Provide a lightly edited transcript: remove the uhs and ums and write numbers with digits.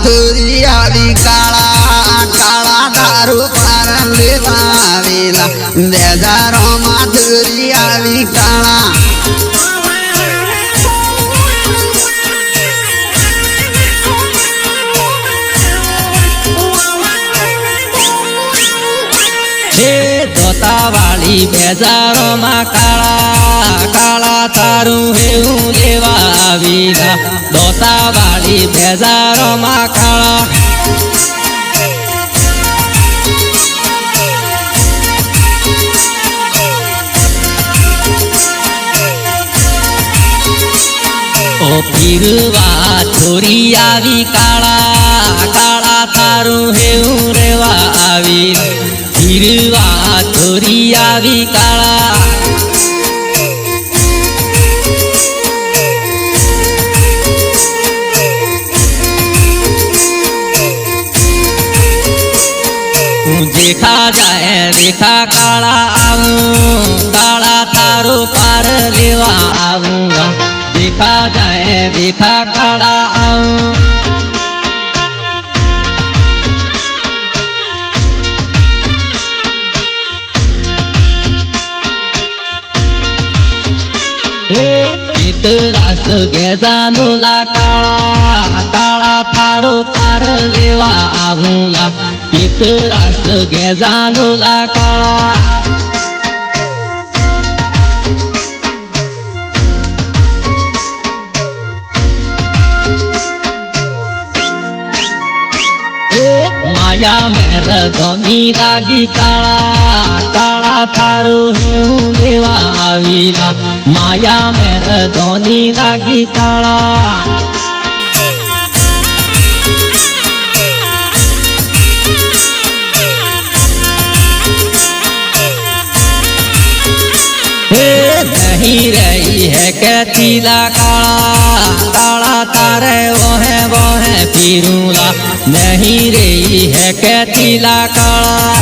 माधुरी आवी काला काला दारू पार लेवा आवेला बेजारो माधुरी आवी काला दोतावाली बेजारो मा काला काला तारू हेऊ लेवा आवीला दोतावाली बेजारो मा काला ओ पीरवा छोरी आवी काला काला तारू हेऊ रेवा आवीला पीरवा छोरी आवी काला देखा जाए देखा काला आऊं काला तारो पार लेवा आऊंगा देखा जाए देखा काला आऊं रास गेजा नुला काला काला थारो पार लेवा आऊंगा रास गेजा नुला काला माया मेरा धोनी लागी काला काला थारो हेऊ लेवा आवीला माया मेरा धोनी लागी काला नहीं रही है कैतीला काला काला तारे वो है फिरूला नहीं रही है कैतीला काला